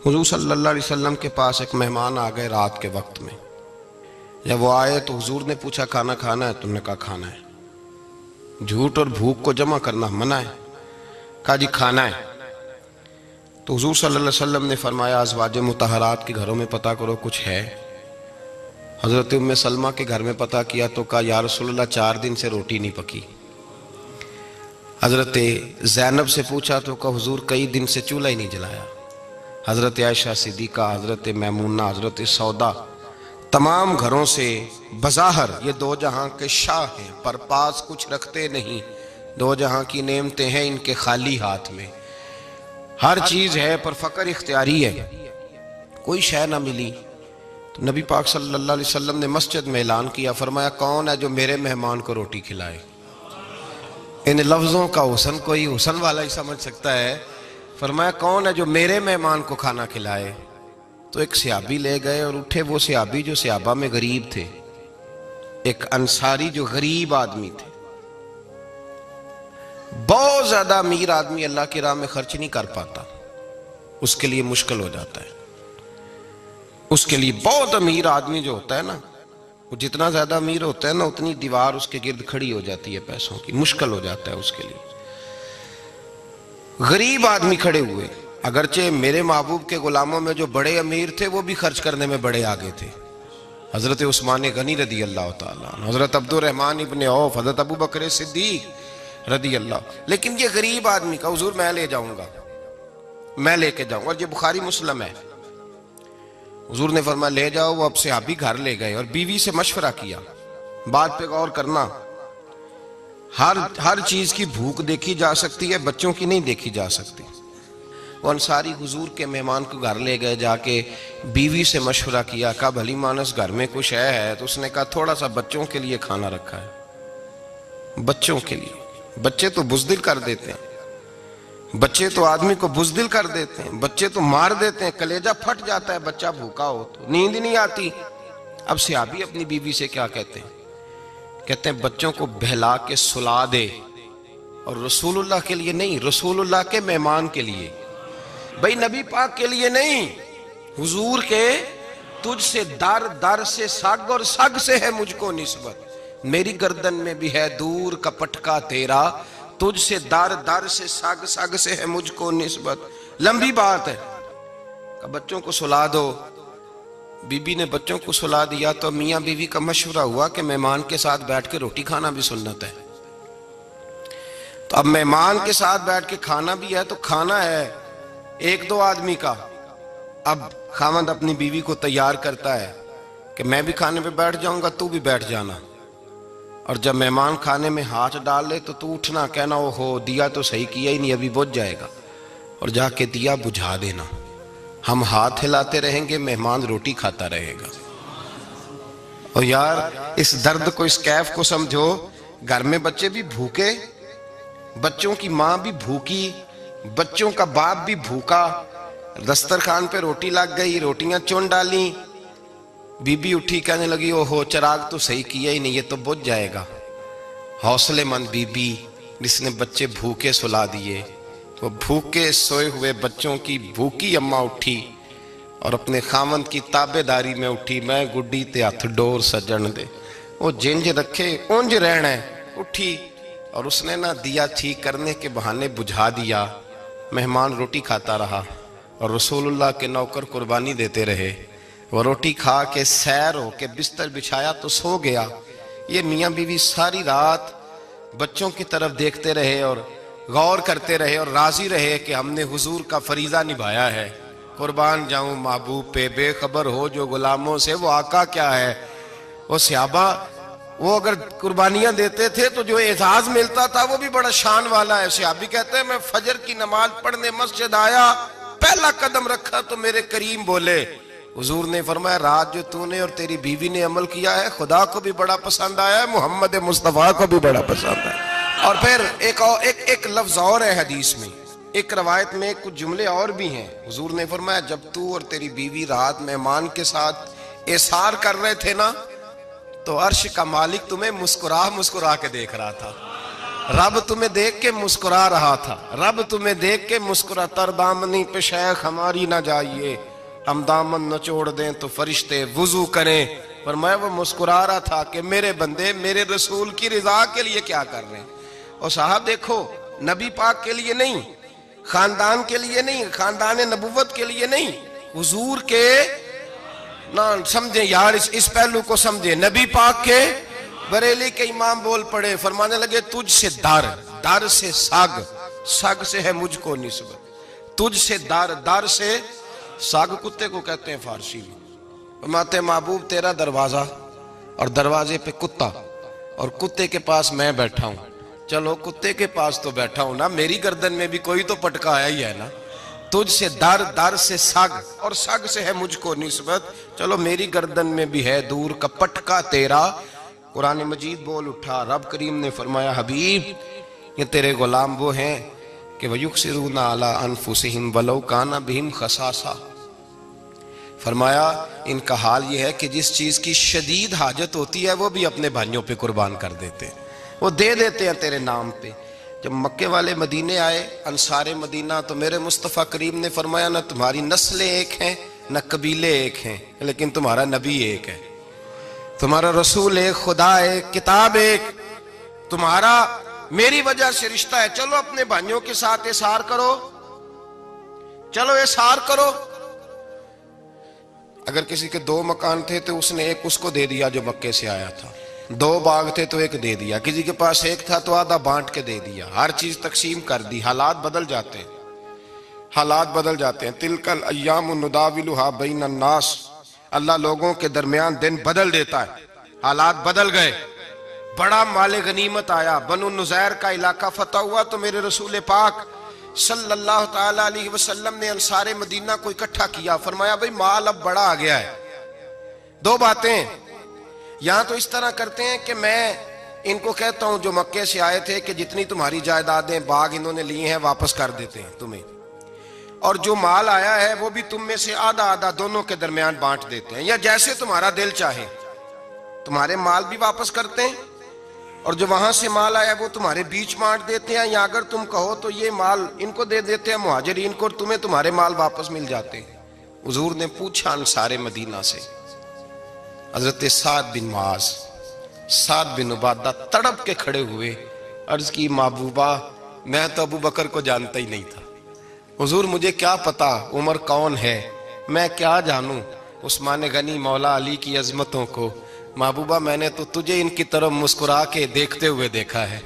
حضور صلی اللہ علیہ وسلم کے پاس ایک مہمان آ گئے رات کے وقت میں. جب وہ آئے تو حضور نے پوچھا کھانا کھانا ہے؟ تم نے کہا کھانا ہے. جھوٹ اور بھوک کو جمع کرنا منع ہے. کہا جی کھانا ہے. تو حضور صلی اللہ علیہ وسلم نے فرمایا ازواج مطہرات کے گھروں میں پتہ کرو کچھ ہے. حضرت ام سلمہ کے گھر میں پتہ کیا تو کہا یا رسول اللہ 4 دن سے روٹی نہیں پکی. حضرت زینب سے پوچھا تو کہا حضور کئی دن سے چولہا ہی نہیں جلایا. حضرت عائشہ صدیقہ، حضرت میمونہ، حضرت سودا، تمام گھروں سے بظاہر یہ 2 جہاں کے شاہ ہیں پر پاس کچھ رکھتے نہیں. 2 جہاں کی نعمتیں ہیں ان کے خالی ہاتھ میں. ہر چیز ہے پر فقر اختیاری ہے. کوئی شے نہ ملی تو نبی پاک صلی اللہ علیہ وسلم نے مسجد میں اعلان کیا، فرمایا کون ہے جو میرے مہمان کو روٹی کھلائے؟ ان لفظوں کا حسن کوئی حسن والا ہی سمجھ سکتا ہے. فرمایا کون ہے جو میرے مہمان کو کھانا کھلائے؟ تو ایک صحابی لے گئے اور اٹھے وہ صحابی جو صحابہ میں غریب تھے، ایک انصاری جو غریب آدمی تھے. بہت زیادہ امیر آدمی اللہ کی راہ میں خرچ نہیں کر پاتا، اس کے لیے مشکل ہو جاتا ہے. اس کے لیے بہت امیر آدمی جو ہوتا ہے نا، وہ جتنا زیادہ امیر ہوتا ہے نا اتنی دیوار اس کے گرد کھڑی ہو جاتی ہے پیسوں کی، مشکل ہو جاتا ہے اس کے لیے. غریب آدمی کھڑے ہوئے. اگرچہ میرے محبوب کے غلاموں میں جو بڑے امیر تھے وہ بھی خرچ کرنے میں بڑے آگے تھے. حضرت عثمان غنی رضی اللہ تعالیٰ عنہ، حضرت عبد الرحمن ابن عوف، حضرت ابو بکر صدیق رضی اللہ. لیکن یہ غریب آدمی کا حضور میں لے جاؤں گا، میں لے کے جاؤں گا. اور یہ بخاری مسلم ہے. حضور نے فرمایا لے جاؤ. وہ اب صحابی گھر لے گئے اور بیوی سے مشورہ کیا. بات پہ غور کرنا، ہر چیز کی بھوک دیکھی جا سکتی ہے، بچوں کی نہیں دیکھی جا سکتی. وہ انصاری حضور کے مہمان کو گھر لے گئے، جا کے بیوی سے مشورہ کیا. کہا بھلی مانس گھر میں کچھ ہے؟ تو اس نے کہا تھوڑا سا بچوں کے لیے کھانا رکھا ہے. بچوں کے لیے. بچے تو بزدل کر دیتے ہیں، بچے تو آدمی کو بزدل کر دیتے ہیں، بچے تو مار دیتے ہیں، کلیجہ پھٹ جاتا ہے بچہ بھوکا ہو تو، نیند نہیں آتی. اب صحابی اپنی بیوی سے کیا کہتے ہیں؟ کہتے ہیں بچوں کو بہلا کے سلا دے. اور رسول اللہ کے لیے نہیں، رسول اللہ کے مہمان کے لیے. بھئی نبی پاک کے لیے نہیں، حضور کے تجھ سے در در سے سگ اور سگ سے ہے مجھ کو نسبت. میری گردن میں بھی ہے دور کا پٹکا تیرا، تجھ سے در در سے سگ سگ سے ہے مجھ کو نسبت. لمبی بات ہے. کہ بچوں کو سلا دو. بی بی نے بچوں کو سلا دیا تو میاں بیوی کا مشورہ ہوا کہ مہمان کے ساتھ بیٹھ کے روٹی کھانا بھی سنت ہے. تو اب مہمان کے ساتھ بیٹھ کے کھانا بھی ہے تو کھانا ہے 1-2 آدمی کا. اب خاوند اپنی بیوی کو تیار کرتا ہے کہ میں بھی کھانے پہ بیٹھ جاؤں گا، تو بھی بیٹھ جانا. اور جب مہمان کھانے میں ہاتھ ڈال لے تو اٹھنا، کہنا او ہو دیا تو صحیح کیا ہی نہیں، ابھی بجھ جائے گا. اور جا کے دیا بجھا دینا. ہم ہاتھ ہلاتے رہیں گے، مہمان روٹی کھاتا رہے گا. اور یار اس درد کو، اس کیف کو سمجھو. گھر میں بچے بھی بھوکے، بچوں کی ماں بھی بھوکی، بچوں کا باپ بھی بھوکا. دسترخوان پہ روٹی لگ گئی، روٹیاں چون ڈالیں. بی بی اٹھی کہنے لگی او ہو چراغ تو صحیح کیا ہی نہیں، یہ تو بجھ جائے گا. حوصلے مند بی بی جس نے بچے بھوکے سلا دیے. وہ بھوکے سوئے ہوئے بچوں کی بھوکی اماں اٹھی اور اپنے خامند کی تابع داری میں اٹھی. میں گڈی تے ہتھ ڈور سجن دے، وہ جنج رکھے اونج رہنا ہے. اٹھی اور اس نے نہ دیا ٹھیک کرنے کے بہانے بجھا دیا. مہمان روٹی کھاتا رہا اور رسول اللہ کے نوکر قربانی دیتے رہے. وہ روٹی کھا کے سیر ہو کے بستر بچھایا تو سو گیا. یہ میاں بیوی ساری رات بچوں کی طرف دیکھتے رہے اور غور کرتے رہے اور راضی رہے کہ ہم نے حضور کا فریضہ نبھایا ہے. قربان جاؤں محبوب پہ، بے خبر ہو جو غلاموں سے وہ آقا کیا ہے. وہ صحابہ وہ اگر قربانیاں دیتے تھے تو جو اعزاز ملتا تھا وہ بھی بڑا شان والا ہے. صحابی کہتے ہیں میں فجر کی نماز پڑھنے مسجد آیا، پہلا قدم رکھا تو میرے کریم بولے. حضور نے فرمایا رات جو تو نے اور تیری بیوی نے عمل کیا ہے خدا کو بھی بڑا پسند آیا ہے، محمد مصطفیٰ کو بھی بڑا پسند ہے. اور پھر ایک لفظ اور ہے حدیث میں، ایک روایت میں کچھ جملے اور بھی ہیں. حضور نے فرمایا جب تو اور تیری بیوی رات مہمان کے ساتھ ایثار کر رہے تھے نا تو عرش کا مالک تمہیں مسکرا مسکرا کے دیکھ رہا تھا. رب تمہیں دیکھ کے مسکرا رہا تھا، رب تمہیں دیکھ کے مسکرا، تر دامنی پہ شیخ ہماری نہ جائیے، ہم دامن نہ چھوڑ دیں تو فرشتے وضو کریں۔ فرمایا وہ مسکرا رہا تھا کہ میرے بندے میرے رسول کی رضا کے لیے کیا کر رہے ہیں۔ اور صاحب دیکھو، نبی پاک کے لیے نہیں، خاندان کے لیے نہیں، خاندان نبوت کے لیے نہیں، حضور کے نہ سمجھیں یار، اس پہلو کو سمجھیں، نبی پاک کے بریلی کے امام بول پڑے، فرمانے لگے تجھ سے در، در سے سگ، سگ سے ہے مجھ کو نسبت، تجھ سے در، در سے سگ کتے کو کہتے ہیں فارسی میں۔ فرماتے ہیں محبوب تیرا دروازہ اور دروازے پہ کتا اور کتے کے پاس میں بیٹھا ہوں، چلو کتے کے پاس تو بیٹھا ہوں نا، میری گردن میں بھی کوئی تو پٹکا آیا ہی ہے نا، تجھ سے در، در سے سگ اور سگ سے ہے مجھ کو نسبت، چلو میری گردن میں بھی ہے دور کا پٹکا تیرا۔ قرآن مجید بول اٹھا، رب کریم نے فرمایا حبیب یہ تیرے غلام وہ ہیں کہ وَيُقْسِرُونَ عَلَىٰ أَنفُسِهِمْ وَلَوْ كَانَ بِهِمْ خَصَاصَةٌ، فرمایا ان کا حال یہ ہے کہ جس چیز کی شدید حاجت ہوتی ہے وہ بھی اپنے بھائیوں پہ قربان کر دیتے ہیں، وہ دے دیتے ہیں تیرے نام پہ۔ جب مکے والے مدینے آئے انصار مدینہ تو میرے مصطفیٰ کریم نے فرمایا نہ تمہاری نسلیں ایک ہیں نہ قبیلے ایک ہیں، لیکن تمہارا نبی ایک ہے، تمہارا رسول ایک، خدا ایک، کتاب ایک، تمہارا میری وجہ سے رشتہ ہے، چلو اپنے بھائیوں کے ساتھ احسار کرو، چلو احسار کرو۔ اگر کسی کے 2 مکان تھے تو اس نے ایک اس کو دے دیا جو مکے سے آیا تھا، 2 باغ تھے تو ایک دے دیا، کسی کے پاس ایک تھا تو آدھا بانٹ کے دے دیا، ہر چیز تقسیم کر دی۔ حالات بدل جاتے ہیں، حالات بدل جاتے ہیں، تلک الایام نداولھا بین الناس، اللہ لوگوں کے درمیان دن بدل دیتا ہے، حالات بدل گئے، بڑا مال غنیمت آیا، بنو نزیر کا علاقہ فتح ہوا تو میرے رسول پاک صلی اللہ تعالیٰ علیہ وسلم نے انصار مدینہ کو اکٹھا کیا، فرمایا بھئی مال اب بڑا آ گیا ہے، 2 باتیں، یہاں تو اس طرح کرتے ہیں کہ میں ان کو کہتا ہوں جو مکے سے آئے تھے کہ جتنی تمہاری جائیدادیں باغ انہوں نے لیے ہیں واپس کر دیتے ہیں تمہیں، اور جو مال آیا ہے وہ بھی تم میں سے آدھا آدھا دونوں کے درمیان بانٹ دیتے ہیں، یا جیسے تمہارا دل چاہے، تمہارے مال بھی واپس کرتے ہیں اور جو وہاں سے مال آیا وہ تمہارے بیچ بانٹ دیتے ہیں، یا اگر تم کہو تو یہ مال ان کو دے دیتے ہیں مہاجرین کو اور تمہیں تمہارے مال واپس مل جاتے ہیں۔ حضور نے پوچھا انصار مدینہ سے، حضرت سعد بن معاذ، سعد بن عبادہ تڑپ کے کھڑے ہوئے، عرض کی محبوبہ میں تو ابو بکر کو جانتا ہی نہیں تھا، حضور مجھے کیا پتا عمر کون ہے، میں کیا جانوں عثمان غنی مولا علی کی عظمتوں کو، محبوبہ میں نے تو تجھے ان کی طرف مسکرا کے دیکھتے ہوئے دیکھا ہے،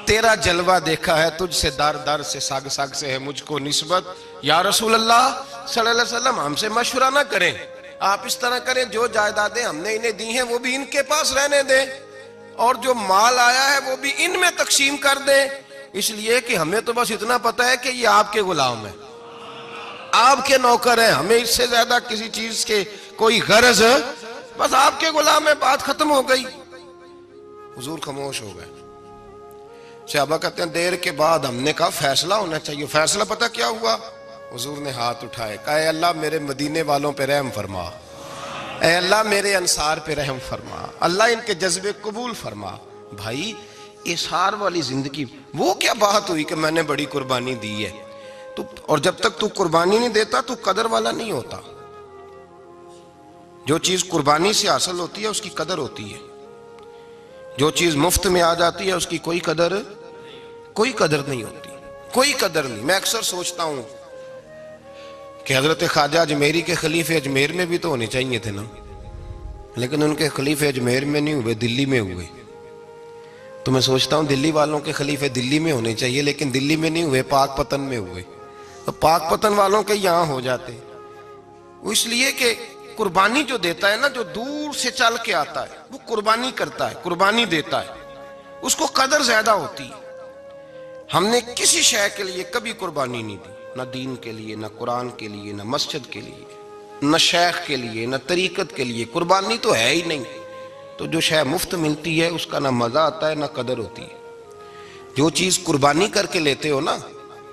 تیرا جلوہ دیکھا ہے، تجھ سے در در سے سگ سگ سے ہے مجھ کو نسبت۔ یا رسول اللہ صلی اللہ علیہ وسلم ہم سے مشورہ نہ کریں، آپ اس طرح کریں جو جائیدادیں ہم نے انہیں دی ہیں وہ بھی ان کے پاس رہنے دیں اور جو مال آیا ہے وہ بھی ان میں تقسیم کر دیں، اس لیے کہ ہمیں تو بس اتنا پتا ہے کہ یہ آپ کے غلام ہیں، آپ کے نوکر ہیں، ہمیں اس سے زیادہ کسی چیز کے کوئی غرض، بس آپ کے غلام ہے، بات ختم ہو گئی۔ حضور خاموش ہو گئے۔ صحابہ کہتے ہیں دیر کے بعد ہم نے کہا فیصلہ ہونا چاہیے، فیصلہ پتہ کیا ہوا؟ حضور نے ہاتھ اٹھائے، کہا اے اللہ میرے مدینے والوں پہ رحم فرما، اے اللہ میرے انصار پہ رحم فرما، اللہ ان کے جذبے قبول فرما۔ بھائی احسار والی زندگی وہ کیا بات ہوئی کہ میں نے بڑی قربانی دی ہے، اور جب تک تو قربانی نہیں دیتا تو قدر والا نہیں ہوتا۔ جو چیز قربانی سے حاصل ہوتی ہے اس کی قدر ہوتی ہے، جو چیز مفت میں آ جاتی ہے اس کی کوئی قدر نہیں ہوتی، کوئی قدر نہیں۔ میں اکثر سوچتا ہوں کہ حضرت خواجہ اجمیری کے خلیفے اجمیر میں بھی تو ہونے چاہیے تھے نا، لیکن ان کے خلیفے اجمیر میں نہیں ہوئے، دلی میں ہوئے۔ تو میں سوچتا ہوں دلی والوں کے خلیفے دلی میں ہونے چاہیے، لیکن دلی میں نہیں ہوئے، پاک پتن میں ہوئے۔ تو پاک پتن والوں کے یہاں ہو جاتے، وہ اس لیے کہ قربانی جو دیتا ہے نا، جو دور سے چل کے آتا ہے وہ قربانی کرتا ہے، قربانی دیتا ہے، اس کو قدر زیادہ ہوتی ہے۔ ہم نے کسی شے کے لیے کبھی قربانی نہیں دی، نہ دین کے لیے، نہ قرآن کے لیے، نہ مسجد کے لیے، نہ شیخ کے لیے، نہ طریقت کے لیے، قربانی تو ہے ہی نہیں۔ تو جو شے مفت ملتی ہے اس کا نہ مزہ آتا ہے نہ قدر ہوتی ہے۔ جو چیز قربانی کر کے لیتے ہو نا،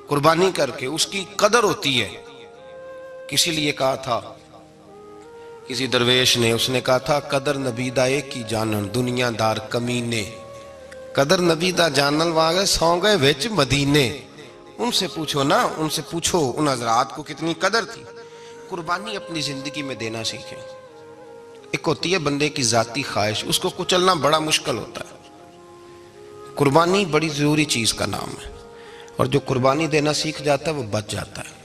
قربانی کر کے، اس کی قدر ہوتی ہے۔ کسی لیے کہا تھا کسی درویش نے، اس نے کہا تھا قدر نبیدہ ایک کی جانن دنیا دار کمینے، قدر نبی دا جانل واگے سو گئے ویچ مدینے. ان سے پوچھو نا، ان سے پوچھو ان حضرات کو کتنی قدر تھی. قربانی اپنی زندگی میں دینا سیکھیں. ایک ہوتی ہے بندے کی ذاتی خواہش، اس کو کچلنا بڑا مشکل ہوتا ہے. قربانی بڑی ضروری چیز کا نام ہے، اور جو قربانی دینا سیکھ جاتا ہے وہ بچ جاتا ہے.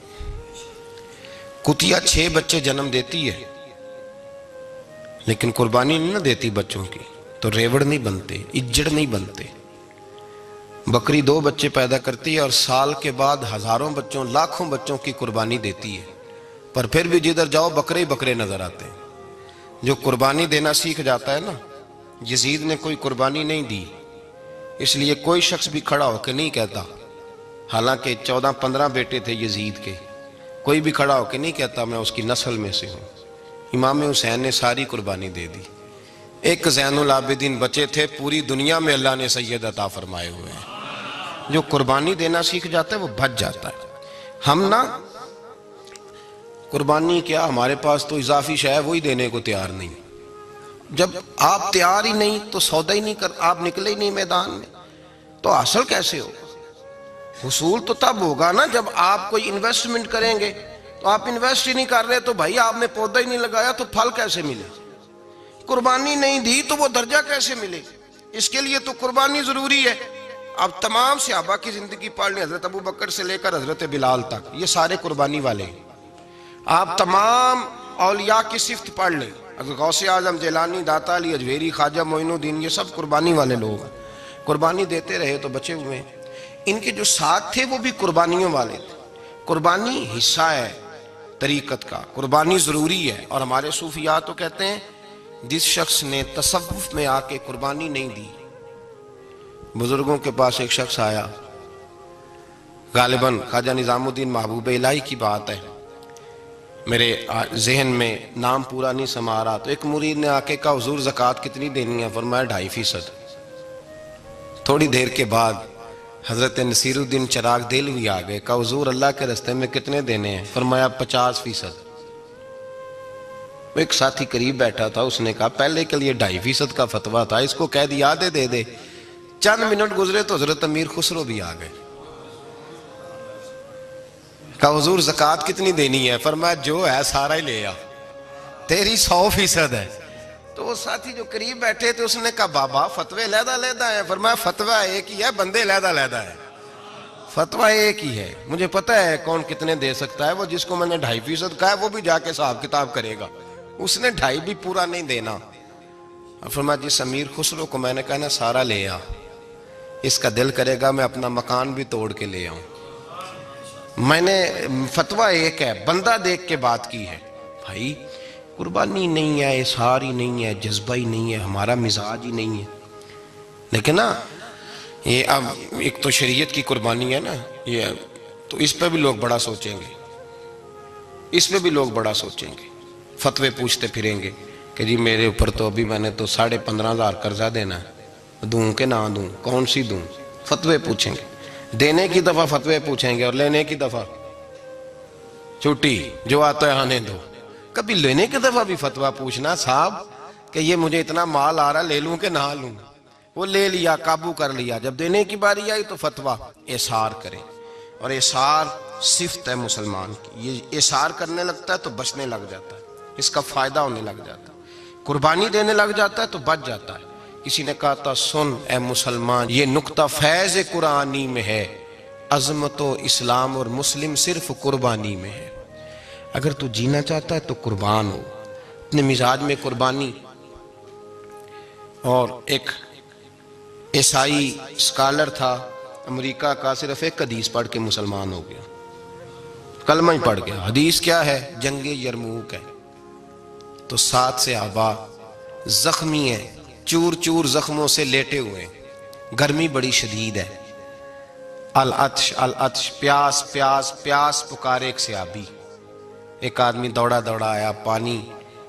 کتیا 6 بچے جنم دیتی ہے لیکن قربانی نہیں نہ دیتی بچوں کی، تو ریوڑ نہیں بنتے، اجڑ نہیں بنتے. بکری 2 بچے پیدا کرتی ہے اور سال کے بعد ہزاروں بچوں، لاکھوں بچوں کی قربانی دیتی ہے، پر پھر بھی جدھر جاؤ بکرے ہی بکرے نظر آتے ہیں. جو قربانی دینا سیکھ جاتا ہے نا، یزید نے کوئی قربانی نہیں دی، اس لیے کوئی شخص بھی کھڑا ہو کے نہیں کہتا، حالانکہ 14-15 بیٹے تھے یزید کے، کوئی بھی کھڑا ہو کے نہیں کہتا میں اس کی نسل میں سے ہوں. امام حسین نے ساری قربانی دے دی. ایک زین العابدین بچے تھے، پوری دنیا میں اللہ نے سید عطا فرمائے ہوئے ہیں. جو قربانی دینا سیکھ جاتا ہے وہ بچ جاتا ہے. ہم نا قربانی کیا، ہمارے پاس تو اضافی شے ہے وہی دینے کو تیار نہیں. جب آپ تیار ہی نہیں تو سودا ہی نہیں کر، آپ نکلے ہی نہیں میدان میں، تو حاصل کیسے ہوگا؟ حصول تو تب ہوگا نا جب آپ کوئی انویسٹمنٹ کریں گے. تو آپ انویسٹ ہی نہیں کر رہے تو بھائی آپ نے پودا ہی نہیں لگایا تو پھل کیسے ملے؟ قربانی نہیں دی تو وہ درجہ کیسے ملے؟ اس کے لیے تو قربانی ضروری ہے. اب تمام صحابہ کی زندگی پڑھ لیں، حضرت ابو بکر سے لے کر حضرت بلال تک، یہ سارے قربانی والے ہیں. آپ تمام اولیاء کی صفت پڑھ لیں، حضرت غوث اعظم، جیلانی، داتا علی اجویری، خواجہ معین الدین، یہ سب قربانی والے لوگ ہیں. قربانی دیتے رہے تو بچے ہوئے ہیں. ان کے جو ساتھ تھے وہ بھی قربانیوں والے تھے. قربانی حصہ ہے طریقت کا، قربانی ضروری ہے. اور ہمارے صوفیاء تو کہتے ہیں جس شخص نے تصوف میں آ کے قربانی نہیں دی. بزرگوں کے پاس ایک شخص آیا، غالباً خواجہ نظام الدین محبوب الہی کی بات ہے، میرے ذہن میں نام پورا نہیں سما رہا. تو ایک مرید نے آ کے کہا حضور زکوٰۃ کتنی دینی ہے؟ فرمایا 2.5%. تھوڑی دیر کے بعد حضرت نصیر الدین چراغ دہلوی آ گئے، کہا حضور اللہ کے راستے میں کتنے دینے ہیں؟ فرمایا 50%. ایک ساتھی قریب بیٹھا تھا، اس نے کہا پہلے کے لیے 2.5% کا فتویٰ تھا، اس کو کہہ دیا دے دے. چند منٹ گزرے تو حضرت امیر خسرو بھی آ گئے، کہا حضور زکوٰۃ کتنی دینی ہے؟ فرمایا جو ہے سارا ہی لے آ، تیری 100% ہے. تو وہ ساتھی جو قریب بیٹھے تھے اس نے کہا بابا فتوے علیحدہ علیحدہ ہیں. فرمایا فتویٰ ایک ہی ہے، بندے علیحدہ علیحدہ ہے. فتویٰ ایک ہی ہے، مجھے پتہ ہے کون کتنے دے سکتا ہے. وہ جس کو میں نے 2.5% کہا ہے وہ بھی جا کے حساب کتاب کرے گا، اس نے 2.5 بھی پورا نہیں دینا. فرمایا جس امیر خسرو کو میں نے کہا نا سارا لے آ، اس کا دل کرے گا میں اپنا مکان بھی توڑ کے لے آؤں. میں نے فتویٰ ایک ہے، بندہ دیکھ کے بات کی ہے. بھائی قربانی نہیں ہے، اظہار ہی نہیں ہے، جذبہ ہی نہیں ہے، ہمارا مزاج ہی نہیں ہے. لیکن نا یہ اب ایک تو شریعت کی قربانی ہے نا، یہ تو اس پہ بھی لوگ بڑا سوچیں گے، اس پہ بھی لوگ بڑا سوچیں گے. فتوے پوچھتے پھریں گے کہ جی میرے اوپر تو ابھی میں نے تو 15,500 قرضہ دینا ہے، دوں کہ نہ دوں، کون سی دوں؟ فتوے پوچھیں گے. دینے کی دفعہ فتوے پوچھیں گے اور لینے کی دفعہ چھٹی، جو آتا ہے آنے دو. کبھی لینے کی دفعہ بھی فتویٰ پوچھنا صاحب کہ یہ مجھے اتنا مال آ رہا لے لوں کہ نہ لوں. وہ لے لیا، قابو کر لیا. جب دینے کی باری آئی تو فتویٰ احصار کرے. اور احصار صفت ہے مسلمان کی، یہ احصار کرنے لگتا ہے تو بچنے لگ جاتا ہے، اس کا فائدہ ہونے لگ جاتا ہے. قربانی دینے لگ جاتا ہے تو بچ جاتا ہے. کسی نے کہا تھا سن اے مسلمان، یہ نقطہ فیض قرآنی میں ہے، عظمت و اسلام اور مسلم صرف قربانی میں ہے. اگر تو جینا چاہتا ہے تو قربان ہو، اپنے مزاج میں قربانی. اور ایک عیسائی اسکالر تھا امریکہ کا، صرف ایک حدیث پڑھ کے مسلمان ہو گیا، کلمہ ہی پڑھ گیا. حدیث کیا ہے؟ جنگ یرموک ہے. تو 7 صحابہ زخمی ہیں، چور چور زخموں سے لیٹے ہوئے، گرمی بڑی شدید ہے. العطش العطش، پیاس پیاس پیاس پکارے ایک صحابی. ایک آدمی دوڑا دوڑا آیا، پانی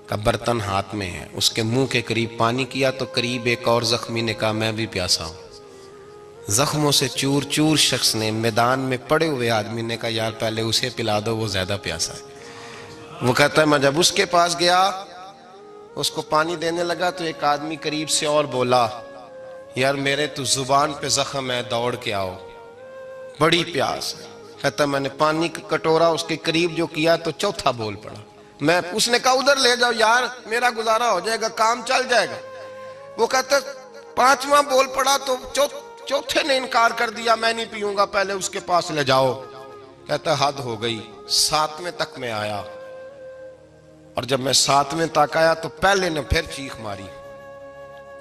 کا برتن ہاتھ میں ہے، اس کے منہ کے قریب پانی کیا تو قریب ایک اور زخمی نے کہا میں بھی پیاسا ہوں. زخموں سے چور چور شخص نے، میدان میں پڑے ہوئے آدمی نے کہا یار پہلے اسے پلا دو، وہ زیادہ پیاسا ہے. وہ کہتا ہے میں جب اس کے پاس گیا، اس کو پانی دینے لگا تو ایک آدمی قریب سے اور بولا یار میرے تو زبان پہ زخم ہے، دوڑ کے آؤ، بڑی پیاس ہے۔ کہتا میں نے پانی کا کٹورا اس کے قریب جو کیا تو چوتھا بول پڑا۔ میں اس نے کہا ادھر لے جاؤ یار، میرا گزارا ہو جائے گا، کام چل جائے گا۔ وہ کہتا پانچواں بول پڑا تو چوتھے نے انکار کر دیا، میں نہیں پیوں گا، پہلے اس کے پاس لے جاؤ۔ کہتا حد ہو گئی۔ ساتویں تک میں آیا، اور جب میں ساتویں تک آیا تو پہلے نے پھر چیخ ماری۔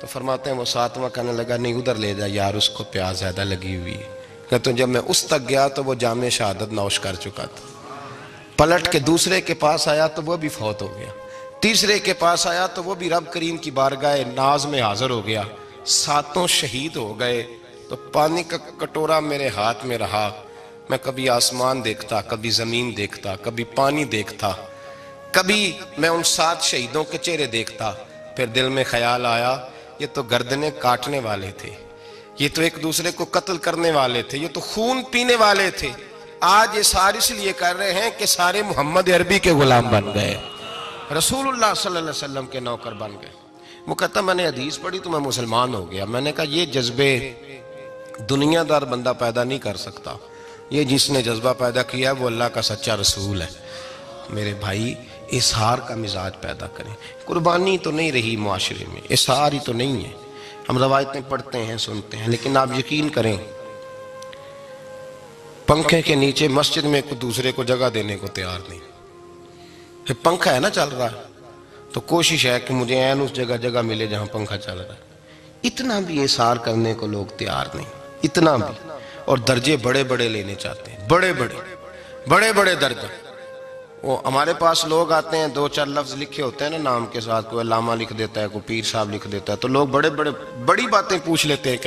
تو فرماتے ہیں وہ ساتواں کہنے لگا نہیں ادھر لے جا یار، اس کو پیاس زیادہ لگی ہوئی ہے۔ کہتے ہیں جب میں اس تک گیا تو وہ جام شہادت نوش کر چکا تھا۔ پلٹ کے دوسرے کے پاس آیا تو وہ بھی فوت ہو گیا۔ تیسرے کے پاس آیا تو وہ بھی رب کریم کی بارگاہ ناز میں حاضر ہو گیا۔ ساتوں شہید ہو گئے۔ تو پانی کا کٹورا میرے ہاتھ میں رہا، میں کبھی آسمان دیکھتا، کبھی زمین دیکھتا، کبھی پانی دیکھتا، کبھی میں ان 7 شہیدوں کے چہرے دیکھتا۔ پھر دل میں خیال آیا یہ تو گردنیں کاٹنے والے تھے، یہ تو ایک دوسرے کو قتل کرنے والے تھے، یہ تو خون پینے والے تھے۔ آج یہ سارے اس لیے کر رہے ہیں کہ سارے محمد عربی کے غلام بن گئے، رسول اللہ صلی اللہ علیہ وسلم کے نوکر بن گئے۔ وہ کہتا میں نے حدیث پڑھی تو میں مسلمان ہو گیا۔ میں نے کہا یہ جذبے دنیا دار بندہ پیدا نہیں کر سکتا، یہ جس نے جذبہ پیدا کیا ہے وہ اللہ کا سچا رسول ہے۔ میرے بھائی اظہار کا مزاج پیدا کریں۔ قربانی تو نہیں رہی معاشرے میں، اظہار ہی تو نہیں ہے۔ ہم روایتیں پڑھتے ہیں، سنتے ہیں، لیکن آپ یقین کریں پنکھے کے نیچے مسجد میں ایک دوسرے کو جگہ دینے کو تیار نہیں۔ پھر پنکھا ہے نا چل رہا ہے تو کوشش ہے کہ مجھے عین اس جگہ ملے جہاں پنکھا چل رہا ہے۔ اتنا بھی اظہار کرنے کو لوگ تیار نہیں، اتنا بھی۔ اور درجے بڑے بڑے لینے چاہتے ہیں، بڑے بڑے درجے۔ وہ ہمارے پاس لوگ آتے ہیں، 2-4 لفظ لکھے ہوتے ہیں نا نام کے ساتھ، کوئی علامہ لکھ دیتا ہے، کوئی پیر صاحب لکھ دیتا ہے، تو لوگ بڑی باتیں پوچھ لیتے ہیں۔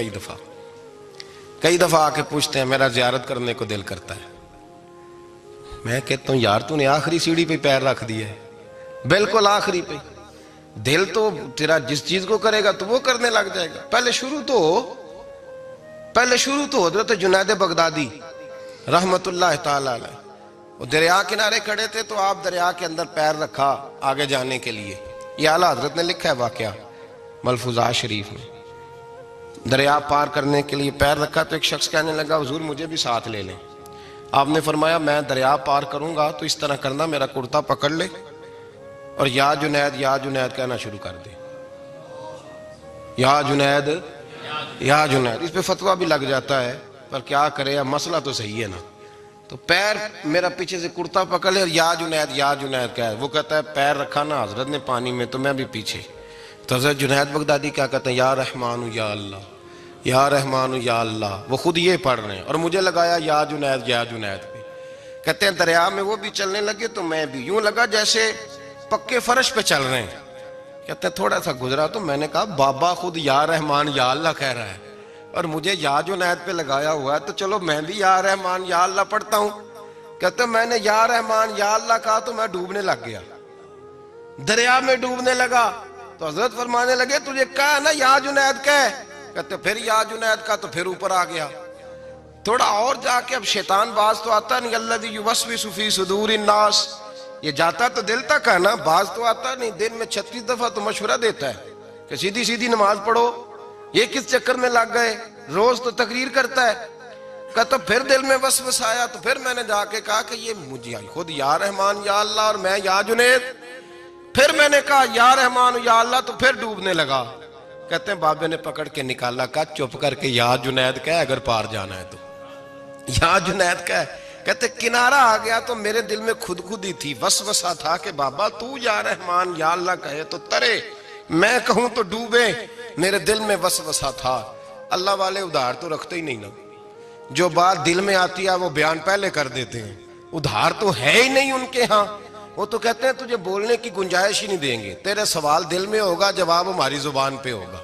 کئی دفعہ آ کے پوچھتے ہیں میرا زیارت کرنے کو دل کرتا ہے۔ میں کہتا ہوں یار تو نے آخری سیڑھی پہ پیر رکھ دیا ہے، بالکل آخری پہ۔ دل تو تیرا جس چیز کو کرے گا تو وہ کرنے لگ جائے گا۔ پہلے شروع تو حضرت جنید بغدادی رحمت اللہ تعالی علیہ، وہ دریا کنارے کھڑے تھے تو آپ دریا کے اندر پیر رکھا آگے جانے کے لیے۔ یہ اعلیٰ حضرت نے لکھا ہے واقعہ ملفوظات شریف میں۔ دریا پار کرنے کے لیے پیر رکھا تو ایک شخص کہنے لگا حضور مجھے بھی ساتھ لے لیں۔ آپ نے فرمایا میں دریا پار کروں گا تو اس طرح کرنا، میرا کرتا پکڑ لے اور یا جنید کہنا شروع کر دے۔ یا جنید، اس پہ فتویٰ بھی لگ جاتا ہے، پر کیا کرے، مسئلہ تو صحیح ہے نا۔ تو پیر میرا پیچھے سے کرتا پکڑ لے اور یا جنید کہہ، وہ کہتا ہے پیر رکھا نا حضرت نے پانی میں تو میں بھی پیچھے۔ تو حضرت جنید بغدادی کیا کہتے ہیں یا رحمان یا اللہ، یا رحمان یا اللہ، وہ خود یہ پڑھ رہے ہیں اور مجھے لگایا یا جنید پہ۔ کہتے ہیں دریا میں وہ بھی چلنے لگے تو میں بھی، یوں لگا جیسے پکے فرش پہ چل رہے ہیں۔ کہتے ہیں تھوڑا سا گزرا تو میں نے کہا بابا خود یا رحمان یا اللہ کہہ رہا ہے اور مجھے یا جنید پہ لگایا ہوا ہے، تو چلو میں بھی یا رحمان یا اللہ پڑھتا ہوں۔ کہتے ہیں میں نے یا رحمان یا اللہ کہا تو میں ڈوبنے لگ گیا، دریا میں ڈوبنے لگا۔ تو حضرت فرمانے لگے تجھے کہا نا یا جنید کہہ، کہتے پھر یا جنید کا تو پھر اوپر آ گیا۔ تھوڑا اور جا کے اب شیطان باز تو آتا نہیں، الذی یوسوس فی صدور الناس، یہ جاتا تو دل تک ہے نا، باز تو آتا نہیں، دن میں 36 دفعہ تو مشورہ دیتا ہے کہ سیدھی نماز پڑھو، یہ کس چکر میں لگ گئے، روز تو تقریر کرتا ہے۔ کہتا پھر دل میں وسوسہ آیا تو پھر میں نے جا کے کہا کہ یہ مجھے خود یا رحمان یا اللہ اور میں یا جنید، پھر میں نے کہا یا رحمان یا اللہ تو پھر ڈوبنے لگا۔ کہتے ہیں بابے نے پکڑ کے نکالا، کہا چپ کر کے یا جنید کہہ اگر پار جانا ہے تو، یا جنید کہہ۔ کہتے کنارہ آ گیا تو میرے دل میں خود ہی تھی، وسوسہ تھا کہ بابا تو یا رحمان یا اللہ کہے تو ترے، میں کہوں تو ڈوبے، میرے دل میں وسوسہ تھا۔ اللہ والے ادھار تو رکھتے ہی نہیں نا، جو بات دل میں آتی ہے وہ بیان پہلے کر دیتے ہیں، ادھار تو ہے ہی نہیں ان کے ہاں۔ وہ تو کہتے ہیں تجھے بولنے کی گنجائش ہی نہیں دیں گے، تیرے سوال دل میں ہوگا جواب ہماری زبان پہ ہوگا،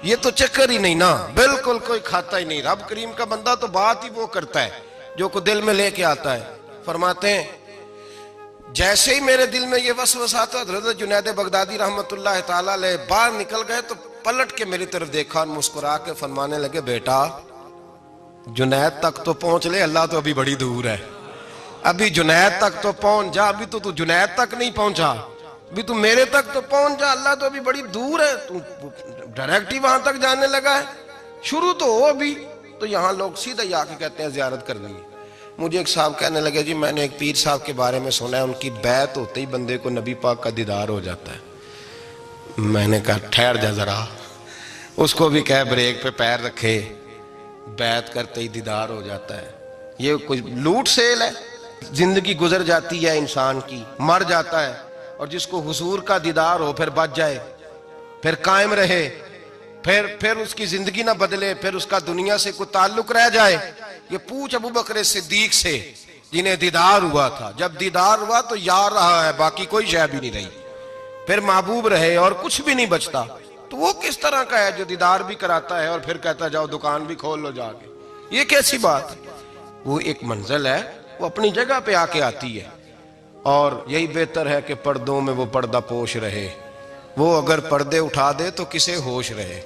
یہ تو چکر ہی نہیں نا، بالکل کوئی کھاتا ہی نہیں۔ رب کریم کا بندہ تو بات ہی وہ کرتا ہے جو کو دل میں لے کے آتا ہے۔ فرماتے ہیں جیسے ہی میرے دل میں یہ وسوسہ تھا، حضرت جنید بغدادی رحمت اللہ تعالی علیہ باہر نکل گئے تو پلٹ کے میری طرف دیکھا اور مسکرا کے فرمانے لگے بیٹا جنید تک تو پہنچ لے، اللہ تو ابھی بڑی دور ہے، ابھی جنید تک تو پہنچ جا، ابھی تو جنید تک نہیں پہنچا، ابھی تو میرے تک تو پہنچ جا، اللہ تو ابھی بڑی دور ہے، تو ڈائریکٹ ہی وہاں تک جانے لگا ہے۔ شروع تو ہو ابھی، تو یہاں لوگ سیدھا ہی آ کے کہتے ہیں زیارت کرنی ہے۔ مجھے ایک صاحب کہنے لگے جی میں نے ایک پیر صاحب کے بارے میں سنا ہے ان کی بیعت ہوتے ہی بندے کو نبی پاک کا دیدار ہو جاتا ہے۔ میں نے کہا ٹھہر جا ذرا، اس کو بھی کہہ بریک پہ پیر رکھے، بیعت کرتے ہی دیدار ہو جاتا ہے؟ یہ کوئی لوٹ سیل ہے؟ زندگی گزر جاتی ہے انسان کی، مر جاتا ہے، اور جس کو حضور کا دیدار ہو پھر بچ جائے، پھر قائم رہے، پھر اس کی زندگی نہ بدلے، پھر اس کا دنیا سے کوئی تعلق رہ جائے۔ یہ پوچھ ابو بکر صدیق سے جنہیں دیدار ہوا تھا، جب دیدار ہوا تو یار رہا ہے، باقی کوئی شے بھی نہیں رہی، پھر محبوب رہے اور کچھ بھی نہیں بچتا۔ تو وہ کس طرح کا ہے جو دیدار بھی کراتا ہے اور پھر کہتا جاؤ دکان بھی کھول لو جا کے؟ یہ کیسی بات ہے؟ وہ ایک منزل ہے، وہ اپنی جگہ پہ آ کے آتی ہے، اور یہی بہتر ہے کہ پردوں میں وہ پردہ پوش رہے۔ وہ اگر پردے اٹھا دے تو کسے ہوش رہے؟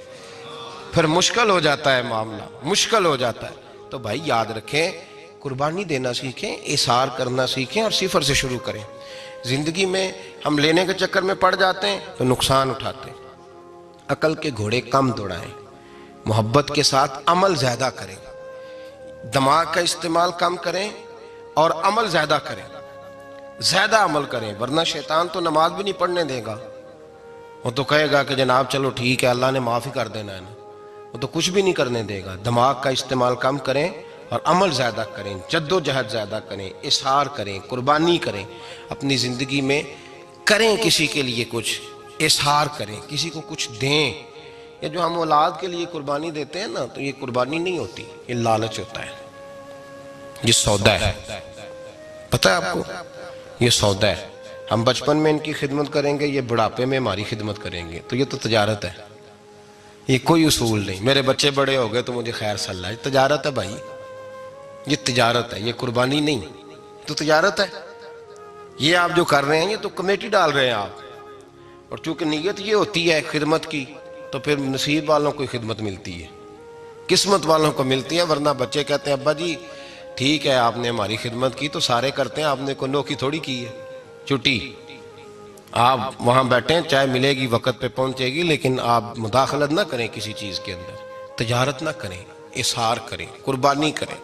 پھر مشکل ہو جاتا ہے معاملہ، مشکل ہو جاتا ہے۔ تو بھائی یاد رکھیں، قربانی دینا سیکھیں، اثار کرنا سیکھیں، اور صفر سے شروع کریں۔ زندگی میں ہم لینے کے چکر میں پڑ جاتے ہیں تو نقصان اٹھاتے ہیں۔ عقل کے گھوڑے کم دوڑائیں، محبت کے ساتھ عمل زیادہ کریں، دماغ کا استعمال کم کریں اور عمل زیادہ کریں، زیادہ عمل کریں، ورنہ شیطان تو نماز بھی نہیں پڑھنے دے گا۔ وہ تو کہے گا کہ جناب چلو ٹھیک ہے، اللہ نے معاف ہی کر دینا ہے نا، وہ تو کچھ بھی نہیں کرنے دے گا۔ دماغ کا استعمال کم کریں اور عمل زیادہ کریں، جد و جہد زیادہ کریں، اظہار کریں، قربانی کریں، اپنی زندگی میں کریں، کسی کے لیے کچھ اظہار کریں، کسی کو کچھ دیں۔ یہ جو ہم اولاد کے لیے قربانی دیتے ہیں نا، تو یہ قربانی نہیں ہوتی، یہ لالچ ہوتا ہے، یہ سودا ہے۔ پتہ ہے آپ کو، یہ سودا ہے۔ ہم بچپن میں ان کی خدمت کریں گے، یہ بڑھاپے میں ہماری خدمت کریں گے، تو یہ تو تجارت ہے، یہ کوئی اصول نہیں۔ میرے بچے بڑے ہو گئے تو مجھے خیر صلی اللہ، یہ تجارت ہے بھائی، یہ تجارت ہے، یہ قربانی نہیں، تو تجارت ہے۔ یہ آپ جو کر رہے ہیں یہ تو کمیٹی ڈال رہے ہیں آپ، اور چونکہ نیت یہ ہوتی ہے خدمت کی، تو پھر نصیب والوں کو خدمت ملتی ہے، قسمت والوں کو ملتی ہے۔ ورنہ بچے کہتے ہیں ابا جی ٹھیک ہے آپ نے ہماری خدمت کی تو سارے کرتے ہیں، آپ نے کوئی نوکی تھوڑی کی ہے، چھٹی آپ وہاں بیٹھیں، چائے ملے گی وقت پہ پہنچے گی، لیکن آپ مداخلت نہ کریں کسی چیز کے اندر، تجارت نہ کریں، اظہار کریں، قربانی کریں۔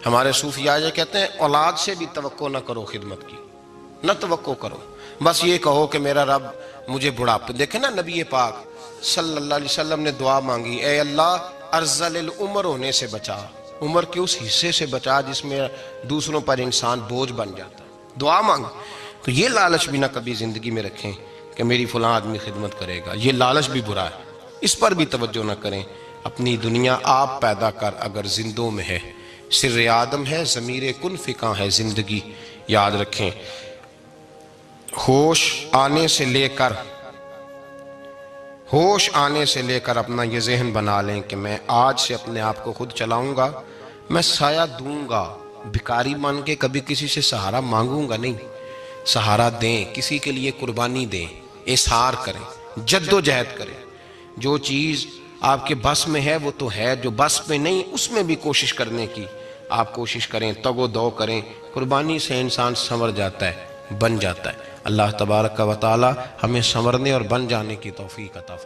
ہمارے صوفیاء یہ کہتے ہیں اولاد سے بھی توقع نہ کرو خدمت کی، نہ توقع کرو، بس یہ کہو کہ میرا رب مجھے بڑھاپے۔ دیکھیں نا نبی پاک صلی اللہ علیہ وسلم نے دعا مانگی، اے اللہ ارذل العمر ہونے سے بچا، عمر کے اس حصے سے بچا جس میں دوسروں پر انسان بوجھ بن جاتا ہے، دعا مانگ۔ تو یہ لالچ بھی نہ کبھی زندگی میں رکھیں کہ میری فلاں آدمی خدمت کرے گا، یہ لالچ بھی برا ہے، اس پر بھی توجہ نہ کریں۔ اپنی دنیا آپ پیدا کر اگر زندوں میں ہے، سر آدم ہے، ضمیر کن فکاں ہے زندگی، یاد رکھیں۔ ہوش آنے سے لے کر اپنا یہ ذہن بنا لیں کہ میں آج سے اپنے آپ کو خود چلاؤں گا، میں سایہ دوں گا، بھکاری مان کے کبھی کسی سے سہارا مانگوں گا نہیں، سہارا دیں، کسی کے لیے قربانی دیں، اظہار کریں، جد و جہد کریں۔ جو چیز آپ کے بس میں ہے وہ تو ہے، جو بس میں نہیں اس میں بھی کوشش کرنے کی آپ کوشش کریں، تگ و دو کریں۔ قربانی سے انسان سنور جاتا ہے، بن جاتا ہے۔ اللہ تبارک و تعالی ہمیں سنورنے اور بن جانے کی توفیق عطا فرمائے۔